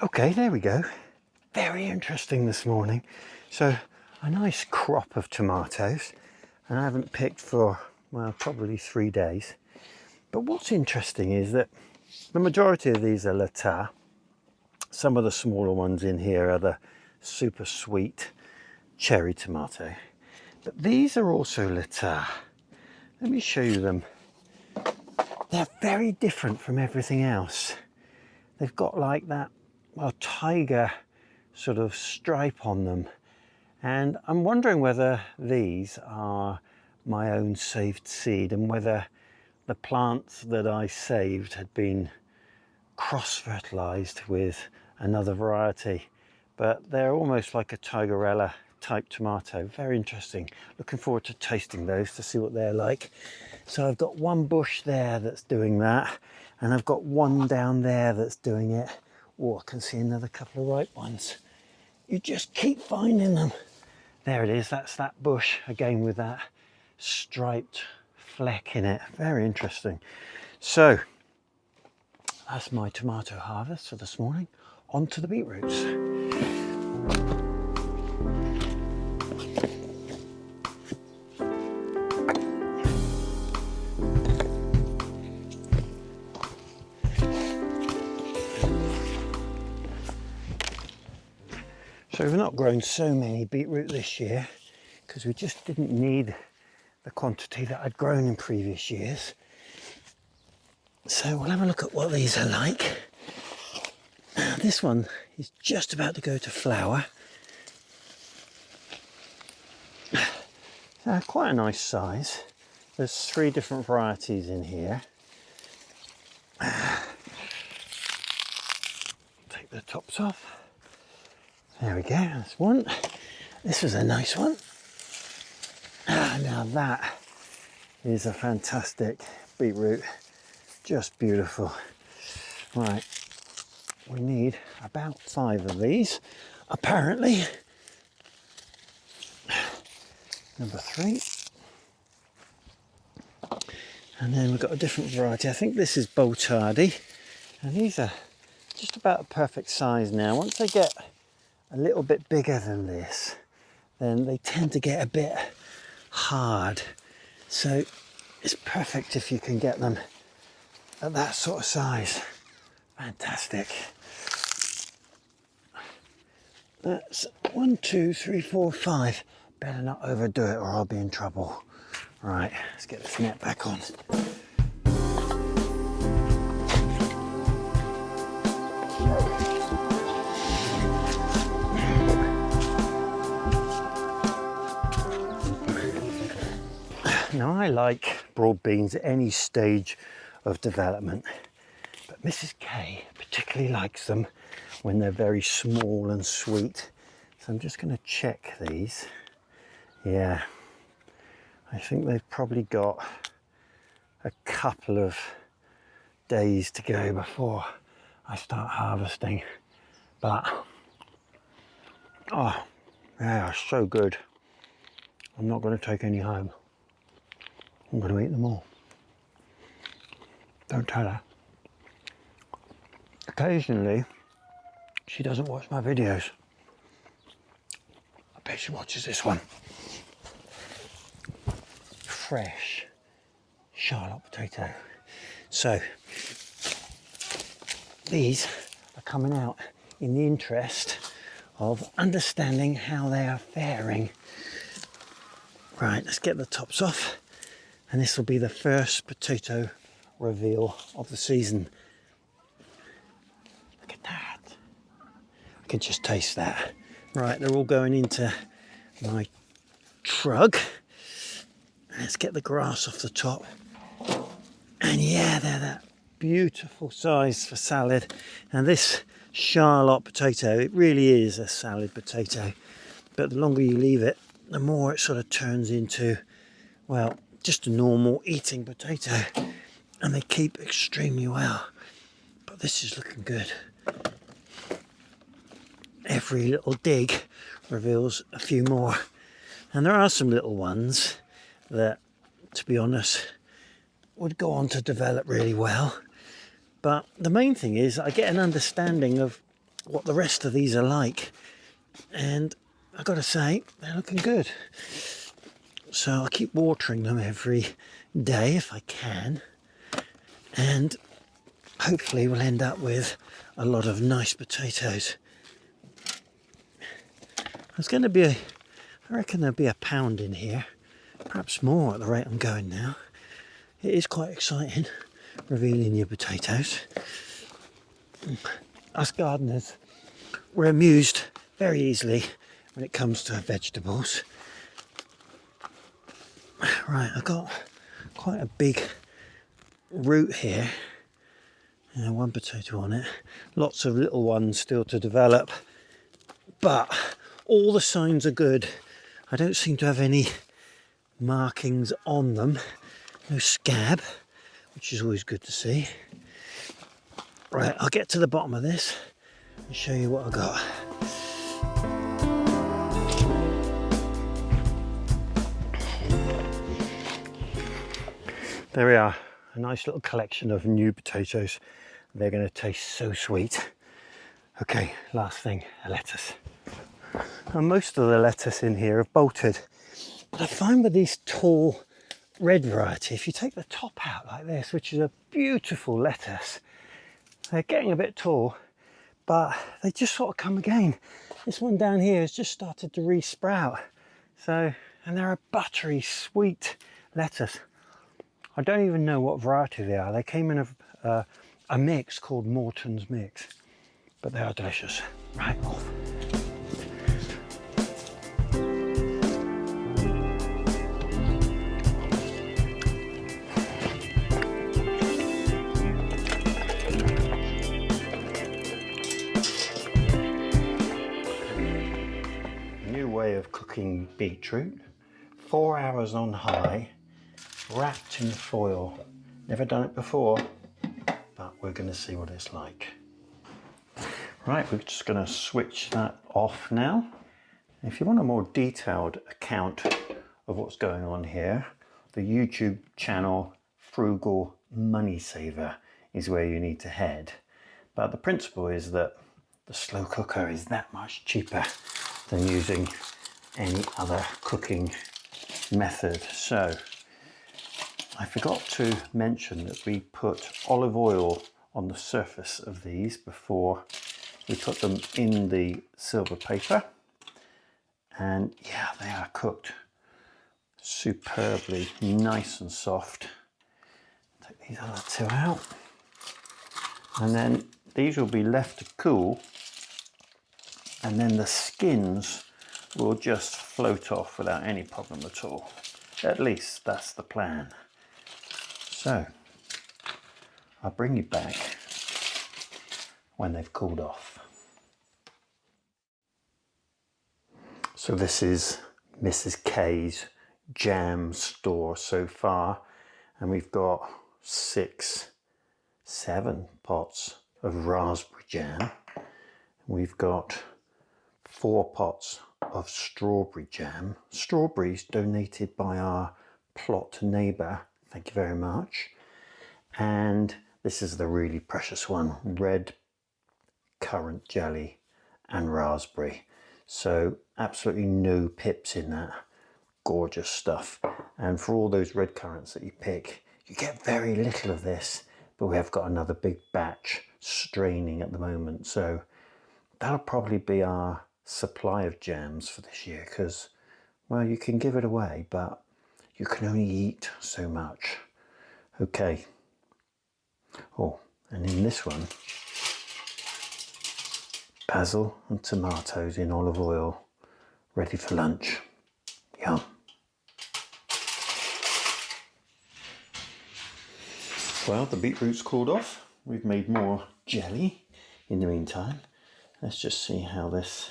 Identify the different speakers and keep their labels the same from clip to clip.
Speaker 1: Okay, there we go. Very interesting this morning. So a nice crop of tomatoes, and I haven't picked for, well, probably 3 days. But what's interesting is that the majority of these are Lata. Some of the smaller ones in here are the super sweet cherry tomato. But these are also Lata. Let me show you them. They're very different from everything else. They've got like that, well, tiger sort of stripe on them. And I'm wondering whether these are my own saved seed and whether the plants that I saved had been cross-fertilized with another variety. But they're almost like a Tigerella type tomato. Very interesting. Looking forward to tasting those to see what they're like. So I've got one bush there that's doing that, and I've got one down there that's doing it. Oh, I can see another couple of ripe ones. You just keep finding them. There it is, that's that bush again with that striped fleck in it. Very interesting. So that's my tomato harvest for this morning. On to the beetroots. So we've not grown so many beetroot this year because we just didn't need the quantity that I'd grown in previous years. So we'll have a look at what these are like. This one is just about to go to flower. Quite a nice size. There's 3 different varieties in here. Take the tops off. There we go, that's one. This was a nice one. Now that is a fantastic beetroot. Just beautiful. Right, we need about 5 of these, apparently. Number 3. And then we've got a different variety. I think this is Boltardi. And these are just about a perfect size now. Once they get a little bit bigger than this, then they tend to get a bit hard. So it's perfect if you can get them at that sort of size. Fantastic. That's 1, 2, 3, 4, 5. Better not overdo it or I'll be in trouble. Right, let's get this net back on. Now I like broad beans at any stage of development, but Mrs. K particularly likes them when they're very small and sweet. So I'm just going to check these. Yeah, I think they've probably got a couple of days to go before I start harvesting, but oh, they are so good. I'm not going to take any home. I'm going to eat them all. Don't tell her. Occasionally, she doesn't watch my videos. I bet she watches this one. Fresh Charlotte potato. So, these are coming out in the interest of understanding how they are faring. Right, let's get the tops off. And this will be the first potato reveal of the season. Look at that. I can just taste that. Right, they're all going into my trug. Let's get the grass off the top. And yeah, they're that beautiful size for salad. And this Charlotte potato, it really is a salad potato. But the longer you leave it, the more it sort of turns into, well, just a normal eating potato, and they keep extremely well. But this is looking good. Every little dig reveals a few more, and there are some little ones that, to be honest, would go on to develop really well. But the main thing is I get an understanding of what the rest of these are like, and I've got to say they're looking good. So I'll keep watering them every day if I can, and hopefully we'll end up with a lot of nice potatoes. There's going to be I reckon there'll be a pound in here, perhaps more at the rate I'm going now. It is quite exciting revealing your potatoes. Us gardeners, we're amused very easily when it comes to vegetables. Right, I've got quite a big root here. One potato on it. Lots of little ones still to develop. But all the signs are good. I don't seem to have any markings on them. No scab, which is always good to see. Right, I'll get to the bottom of this and show you what I got. There we are, a nice little collection of new potatoes. They're going to taste so sweet. Okay, last thing, a lettuce. And most of the lettuce in here have bolted. But I find with these tall red variety, if you take the top out like this, which is a beautiful lettuce, they're getting a bit tall, but they just sort of come again. This one down here has just started to re-sprout. So, and they're a buttery, sweet lettuce. I don't even know what variety they are. They came in a mix called Morton's Mix, but they are delicious. Right, off. New way of cooking beetroot. 4 hours on high, wrapped in foil. Never done it before, but we're going to see what it's like. Right, we're just going to switch that off now. If you want a more detailed account of what's going on here, the YouTube channel Frugal Money Saver is where you need to head. But the principle is that the slow cooker is that much cheaper than using any other cooking method. So I forgot to mention that we put olive oil on the surface of these before we put them in the silver paper, and yeah, they are cooked superbly, nice and soft. Take these other two out, and then these will be left to cool, and then the skins will just float off without any problem at all. At least that's the plan. So I'll bring you back when they've cooled off. So this is Mrs. K's jam store so far, and we've got 6, 7 pots of raspberry jam. We've got 4 pots of strawberry jam. Strawberries donated by our plot neighbour, thank you very much. And this is the really precious one, red currant jelly and raspberry. So absolutely no pips in that. Gorgeous stuff. And for all those red currants that you pick, you get very little of this, but we have got another big batch straining at the moment. So that'll probably be our supply of jams for this year, because, well, you can give it away, but you can only eat so much. Okay. Oh, and in this one, basil and tomatoes in olive oil, ready for lunch. Yum. Well, the beetroot's cooled off. We've made more jelly in the meantime. Let's just see how this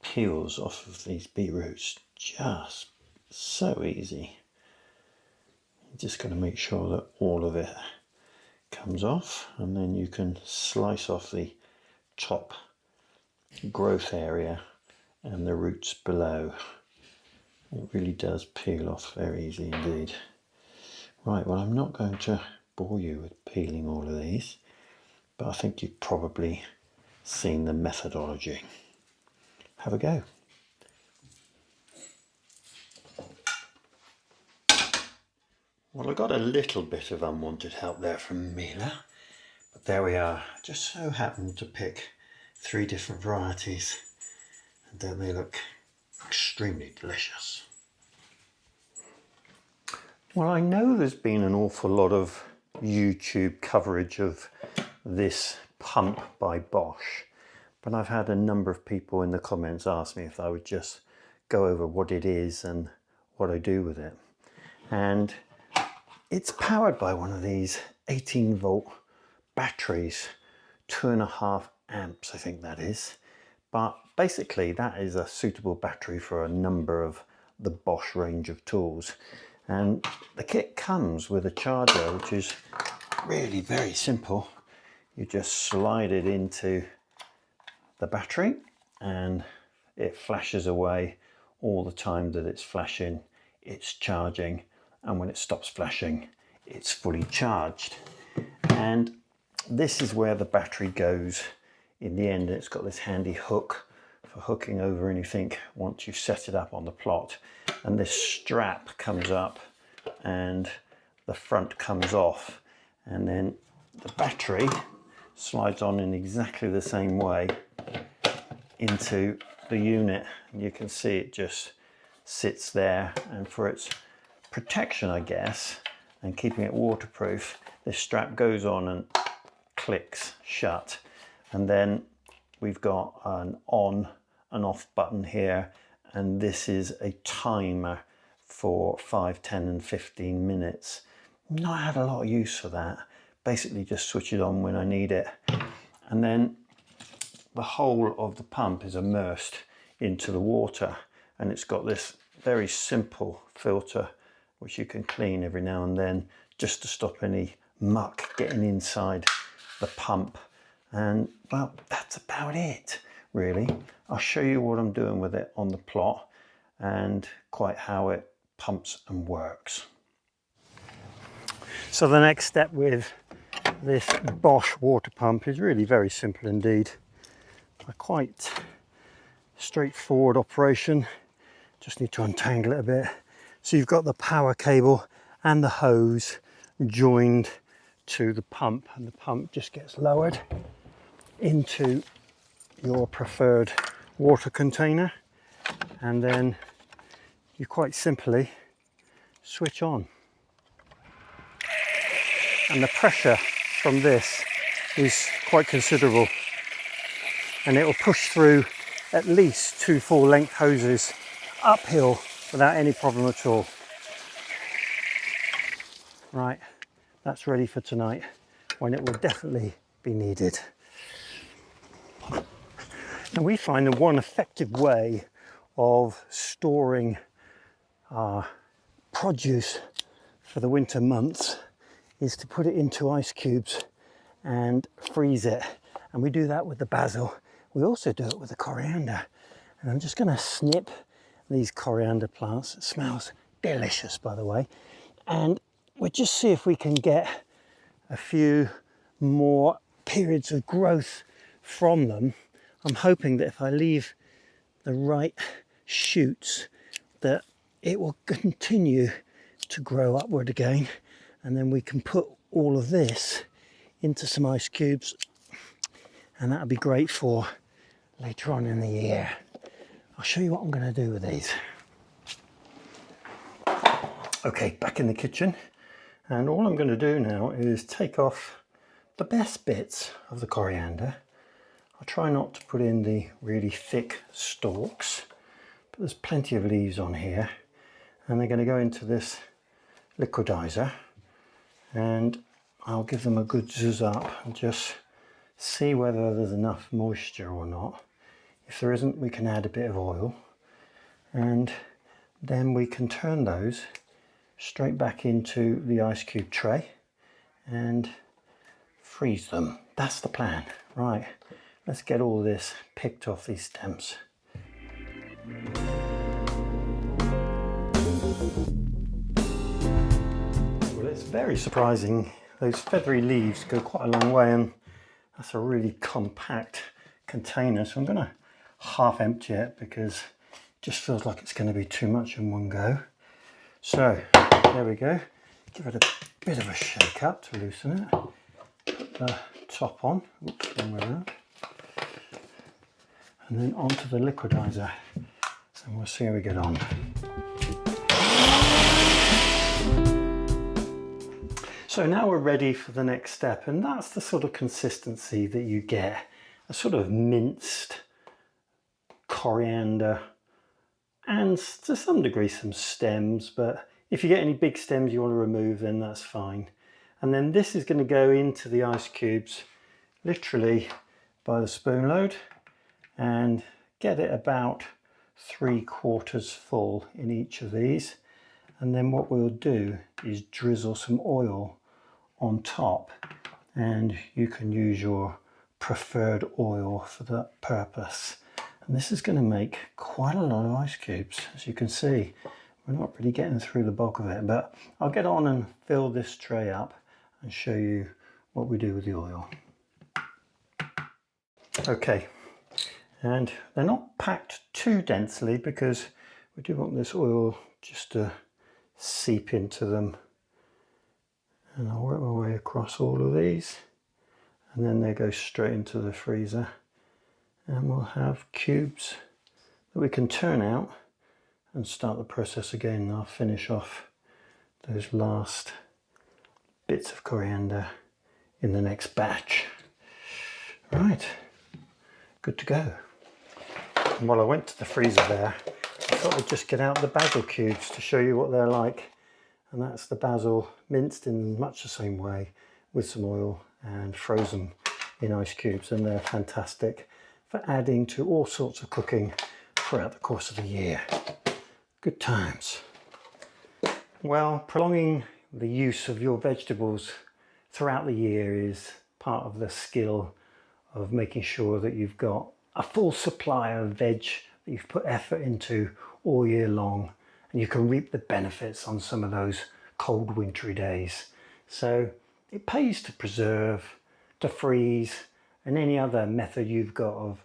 Speaker 1: peels off of these beetroots. Just so easy. You just got to make sure that all of it comes off, and then you can slice off the top growth area and the roots below. It really does peel off very easily indeed. Right, well, I'm not going to bore you with peeling all of these, but I think you've probably seen the methodology. Have a go. Well, I got a little bit of unwanted help there from Mila, but there we are. Just so happened to pick 3 different varieties, and don't they look extremely delicious? Well, I know there's been an awful lot of YouTube coverage of this pump by Bosch, but I've had a number of people in the comments ask me if I would just go over what it is and what I do with it. And it's powered by one of these 18-volt batteries, 2.5 amps, I think that is. But basically that is a suitable battery for a number of the Bosch range of tools. And the kit comes with a charger, which is really very simple. You just slide it into the battery and it flashes away all the time that it's flashing, it's charging, and when it stops flashing, it's fully charged. And this is where the battery goes in the end. It's got this handy hook for hooking over anything once you set it up on the plot. And this strap comes up and the front comes off, and then the battery slides on in exactly the same way into the unit. And you can see it just sits there, and for its protection, I guess, and keeping it waterproof, this strap goes on and clicks shut. And then we've got an on and off button here, and this is a timer for 5, 10 and 15 minutes. Not had a lot of use for that. Basically just switch it on when I need it. And then the whole of the pump is immersed into the water, and it's got this very simple filter which you can clean every now and then just to stop any muck getting inside the pump. And well, that's about it really. I'll show you what I'm doing with it on the plot and quite how it pumps and works. So the next step with this Bosch water pump is really very simple indeed. A quite straightforward operation. Just need to untangle it a bit. So you've got the power cable and the hose joined to the pump, and the pump just gets lowered into your preferred water container, and then you quite simply switch on. And the pressure from this is quite considerable, and it will push through at least 2 full-length hoses uphill without any problem at all. Right, that's ready for tonight, when it will definitely be needed. And we find that one effective way of storing our produce for the winter months is to put it into ice cubes and freeze it. And we do that with the basil. We also do it with the coriander. And I'm just going to snip these coriander plants. It smells delicious, by the way. And we'll just see if we can get a few more periods of growth from them. I'm hoping that if I leave the right shoots, that it will continue to grow upward again, and then we can put all of this into some ice cubes, and that'll be great for later on in the year. I'll show you what I'm going to do with these. Okay, back in the kitchen, and all I'm going to do now is take off the best bits of the coriander. I'll try not to put in the really thick stalks, but there's plenty of leaves on here, and they're going to go into this liquidizer, and I'll give them a good zhuzh up and just see whether there's enough moisture or not. If there isn't, we can add a bit of oil, and then we can turn those straight back into the ice cube tray and freeze them. That's the plan. Right, let's get all this picked off these stems. Well, it's very surprising. Those feathery leaves go quite a long way, and that's a really compact container, so I'm going to half empty it because it just feels like it's going to be too much in one go. So there we go. Give it a bit of a shake up to loosen it. Put the top on. Oops, wrong way around. And then onto the liquidizer, and we'll see how we get on. So now we're ready for the next step, and that's the sort of consistency that you get. A sort of minced coriander and to some degree some stems, but if you get any big stems you want to remove, then that's fine. And then this is going to go into the ice cubes literally by the spoon load and get it about 3/4 full in each of these. And then what we'll do is drizzle some oil on top, and you can use your preferred oil for that purpose. And this is going to make quite a lot of ice cubes. As you can see, we're not really getting through the bulk of it, but I'll get on and fill this tray up and show you what we do with the oil. Okay, and they're not packed too densely because we do want this oil just to seep into them. And I'll work my way across all of these, and then they go straight into the freezer. And we'll have cubes that we can turn out and start the process again. And I'll finish off those last bits of coriander in the next batch. Right, good to go. And while I went to the freezer there, I thought I'd just get out the basil cubes to show you what they're like. And that's the basil minced in much the same way with some oil and frozen in ice cubes, and they're fantastic for adding to all sorts of cooking throughout the course of the year. Good times. Well, prolonging the use of your vegetables throughout the year is part of the skill of making sure that you've got a full supply of veg that you've put effort into all year long, and you can reap the benefits on some of those cold wintry days. So it pays to preserve, to freeze, and any other method you've got of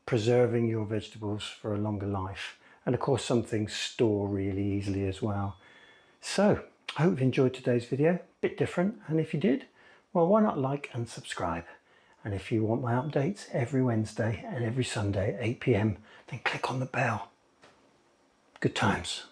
Speaker 1: preserving your vegetables for a longer life. And of course some things store really easily as well. So I hope you enjoyed today's video, a bit different, and if you did, well, why not like and subscribe? And if you want my updates every Wednesday and every Sunday at 8 PM, then click on the bell. Good times.